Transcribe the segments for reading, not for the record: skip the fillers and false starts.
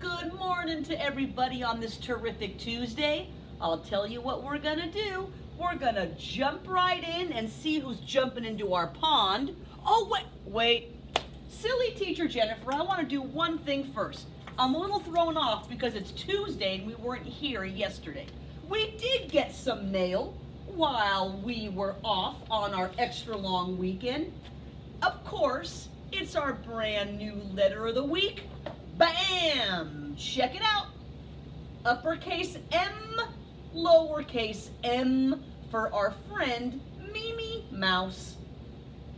Good morning to everybody on this terrific Tuesday. I'll tell you what we're gonna do. We're gonna jump right in and see who's jumping into our pond. Oh, wait. Silly teacher Jennifer, I wanna do one thing first. I'm a little thrown off because it's Tuesday and we weren't here yesterday. We did get some mail while we were off on our extra long weekend. Of course, it's our brand new letter of the week. Bam! Check it out. Uppercase M, lowercase m for our friend Mimi Mouse.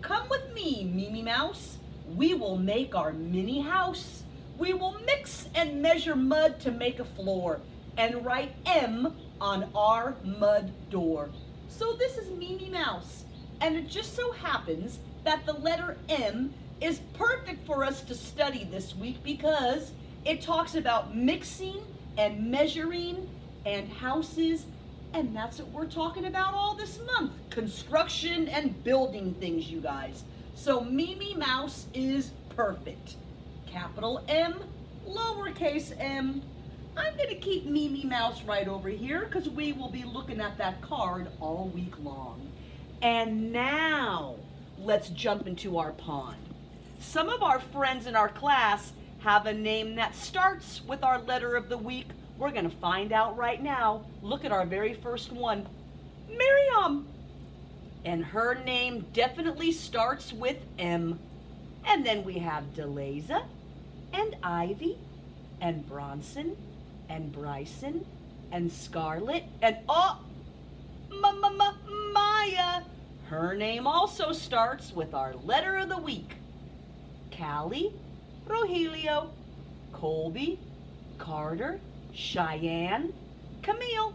Come with me, Mimi Mouse. We will make our mini house. We will mix and measure mud to make a floor and write M on our mud door. So this is Mimi Mouse, and it just so happens that the letter M is perfect for us to study this week because it talks about mixing and measuring and houses, and that's what we're talking about all this month. Construction and building things, you guys. So Mimi Mouse is perfect. Capital M, lowercase m. I'm gonna keep Mimi Mouse right over here because we will be looking at that card all week long. And now, let's jump into our pond. Some of our friends in our class have a name that starts with our letter of the week. We're going to find out right now. Look at our very first one, Miriam. And her name definitely starts with M. And then we have Deleza and Ivy and Bronson and Bryson and Scarlett and Maya. Her name also starts with our letter of the week. Callie, Rogelio, Colby, Carter, Cheyenne, Camille,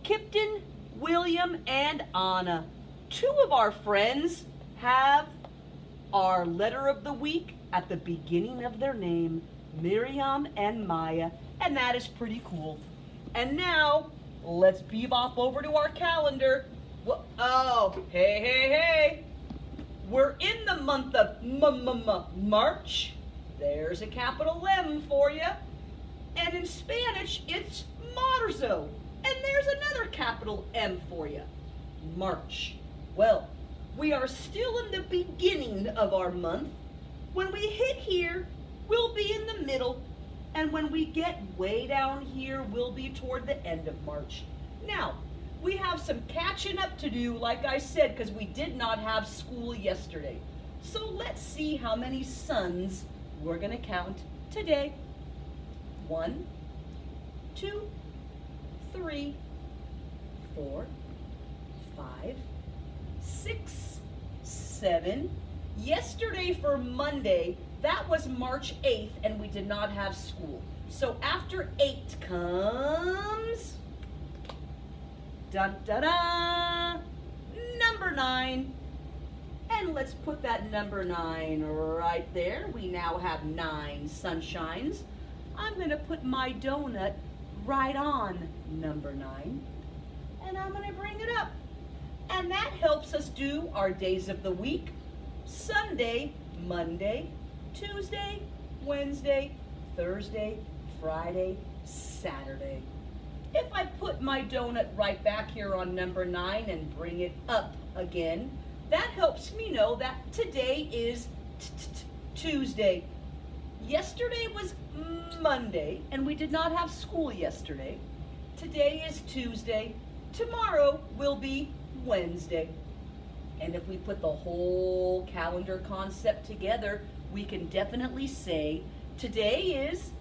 Kipton, William, and Anna. Two of our friends have our letter of the week at the beginning of their name, Miriam and Maya, and that is pretty cool. And now, let's bebop over to our calendar. Oh, hey. We're in the month of March. There's a capital M for you. And in Spanish, it's Marzo. And there's another capital M for you, March. Well, we are still in the beginning of our month. When we hit here, we'll be in the middle. And when we get way down here, we'll be toward the end of March. Now, we have some catching up to do, like I said, because we did not have school yesterday. So let's see how many suns we're going to count today. 1, 2, 3, 4, 5, 6, 7. Yesterday for Monday, that was March 8th, and we did not have school. So after 8 comes... Dun, da, da, number 9. And let's put that number 9 right there. We now have 9 sunshines. I'm going to put my donut right on number 9. And I'm going to bring it up. And that helps us do our days of the week. Sunday, Monday, Tuesday, Wednesday, Thursday, Friday, Saturday. If I put my donut right back here on number 9 and bring it up again, that helps me know that today is Tuesday. Yesterday was Monday, and we did not have school yesterday. Today is Tuesday. Tomorrow will be Wednesday. And if we put the whole calendar concept together, we can definitely say today is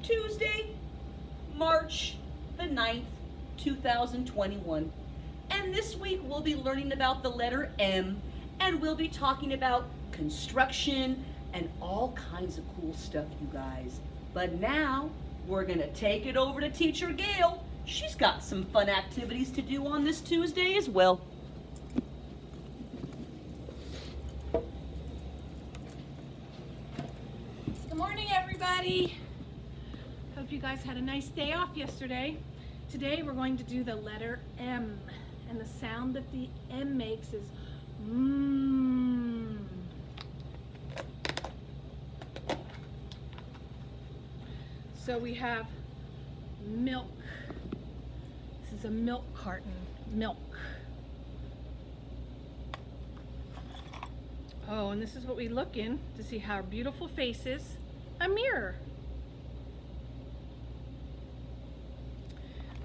Tuesday, March the 9th, 2021. And this week we'll be learning about the letter M, and we'll be talking about construction and all kinds of cool stuff, you guys. But now we're gonna take it over to Teacher Gail. She's got some fun activities to do on this Tuesday as well. Good morning, everybody. Hope you guys had a nice day off yesterday. Today we're going to do the letter M, and the sound that the M makes is mmm. So we have milk. This is a milk carton. Milk. Oh, and this is what we look in to see how beautiful faces. A mirror.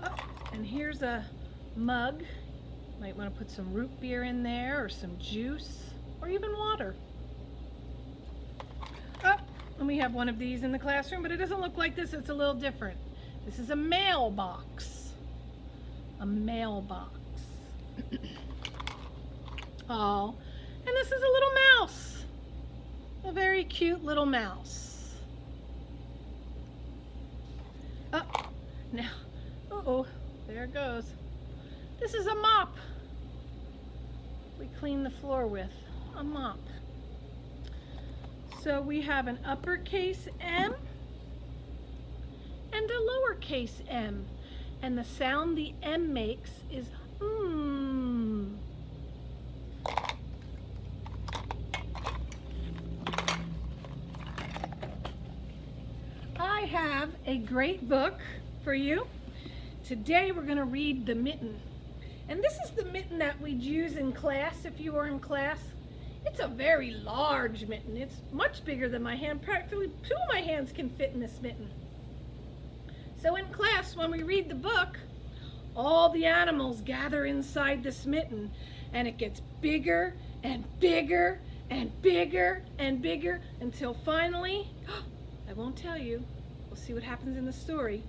Oh, and here's a mug. Might want to put some root beer in there, or some juice, or even water. Oh, and we have one of these in the classroom, but it doesn't look like this. It's a little different. This is a mailbox. A mailbox. Oh, and this is a little mouse. A very cute little mouse. Oh, now, uh-oh, there it goes. This is a mop. We clean the floor with a mop. So we have an uppercase M and a lowercase m. And the sound the M makes is mmm. I have a great book for you. Today we're going to read The Mitten. And this is the mitten that we'd use in class if you were in class. It's a very large mitten. It's much bigger than my hand. Practically 2 of my hands can fit in this mitten. So in class, when we read the book, all the animals gather inside this mitten, and it gets bigger and bigger and bigger and bigger until finally, I won't tell you, we'll see what happens in the story.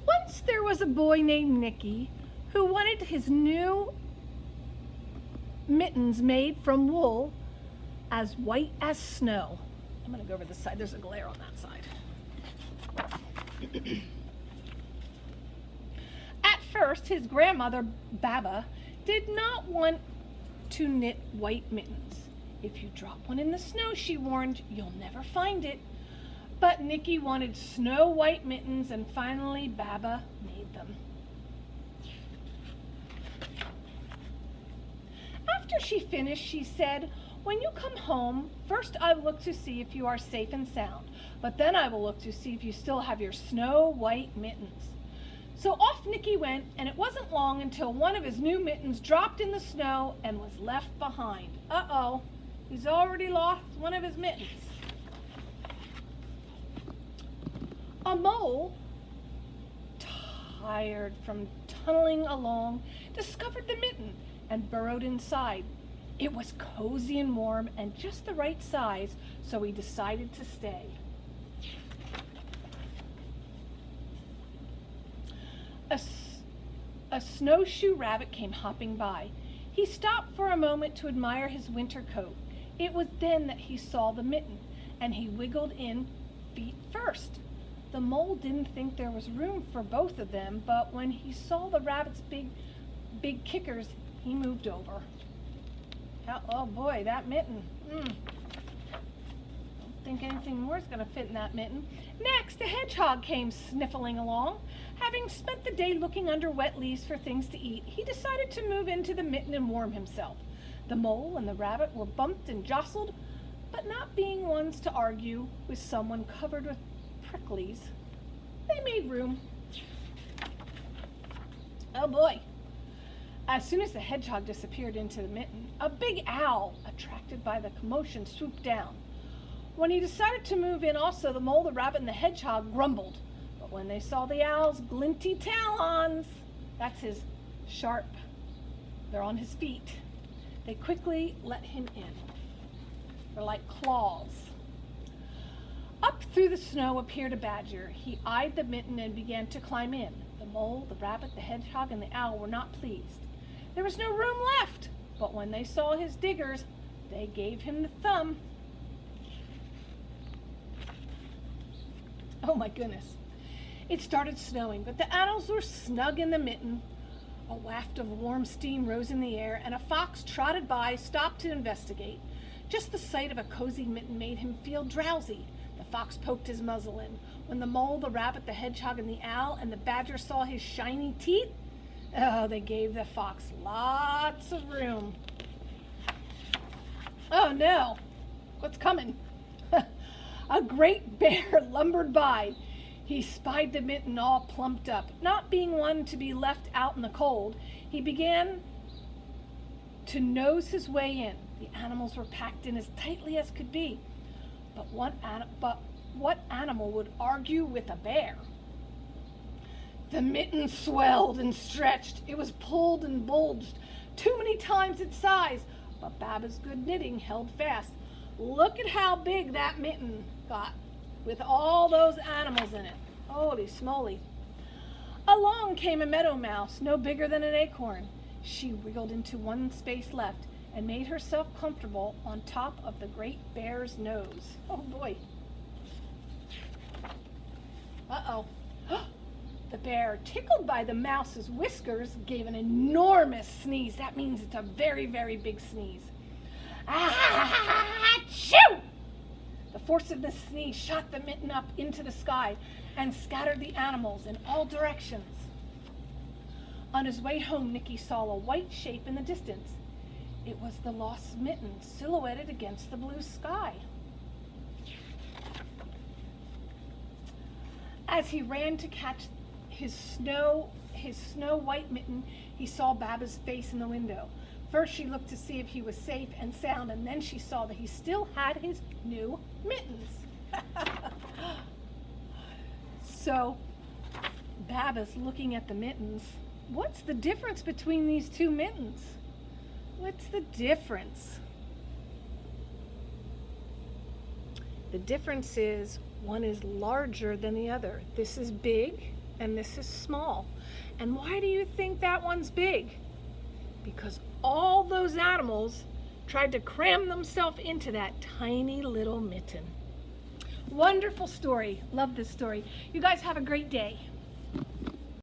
Once there was a boy named Nicky who wanted his new mittens made from wool as white as snow. I'm going to go over this side. There's a glare on that side. At first, his grandmother, Baba, did not want to knit white mittens. If you drop one in the snow, she warned, you'll never find it. But Nicky wanted snow white mittens, and finally Baba made them. After she finished, she said, when you come home, first I will look to see if you are safe and sound, but then I will look to see if you still have your snow white mittens. So off Nicky went, and it wasn't long until one of his new mittens dropped in the snow and was left behind. Uh-oh, he's already lost one of his mittens. A mole, tired from tunneling along, discovered the mitten and burrowed inside. It was cozy and warm and just the right size, so he decided to stay. A snowshoe rabbit came hopping by. He stopped for a moment to admire his winter coat. It was then that he saw the mitten, and he wiggled in feet first. The mole didn't think there was room for both of them, but when he saw the rabbit's big kickers, he moved over. Oh boy, that mitten. Don't think anything more is going to fit in that mitten. Next, a hedgehog came sniffling along. Having spent the day looking under wet leaves for things to eat, he decided to move into the mitten and warm himself. The mole and the rabbit were bumped and jostled, but not being ones to argue with someone covered with pricklies, they made room. Oh boy. As soon as the hedgehog disappeared into the mitten, a big owl, attracted by the commotion, swooped down. When he decided to move in also, the mole, the rabbit, and the hedgehog grumbled. But when they saw the owl's glinty talons, that's his sharp, they're on his feet, they quickly let him in. They're like claws. Up through the snow appeared a badger. He eyed the mitten and began to climb in. The mole, the rabbit, the hedgehog, and the owl were not pleased. There was no room left, but when they saw his diggers, they gave him the thumb. Oh my goodness. It started snowing, but the animals were snug in the mitten. A waft of warm steam rose in the air, and a fox trotted by, stopped to investigate. Just the sight of a cozy mitten made him feel drowsy. The fox poked his muzzle in. When the mole, the rabbit, the hedgehog, and the owl, and the badger saw his shiny teeth, oh, they gave the fox lots of room. Oh no, what's coming? A great bear lumbered by. He spied the mitten all plumped up. Not being one to be left out in the cold, he began to nose his way in. The animals were packed in as tightly as could be. But what animal would argue with a bear? The mitten swelled and stretched. It was pulled and bulged too many times its size, but Baba's good knitting held fast. Look at how big that mitten got with all those animals in it. Holy smoly. Along came a meadow mouse, no bigger than an acorn. She wriggled into one space left and made herself comfortable on top of the great bear's nose. Oh boy. Uh-oh. The bear, tickled by the mouse's whiskers, gave an enormous sneeze. That means it's a very, very big sneeze. Ah, achoo! The force of the sneeze shot the mitten up into the sky and scattered the animals in all directions. On his way home, Nicky saw a white shape in the distance. It was the lost mitten silhouetted against the blue sky. As he ran to catch his snow white mitten, he saw Baba's face in the window. First she looked to see if he was safe and sound, and then she saw that he still had his new mittens. So Baba's looking at the mittens. What's the difference between these two mittens? What's the difference? The difference is one is larger than the other. This is big and this is small. And why do you think that one's big? Because all those animals tried to cram themselves into that tiny little mitten. Wonderful story. Love this story. You guys have a great day.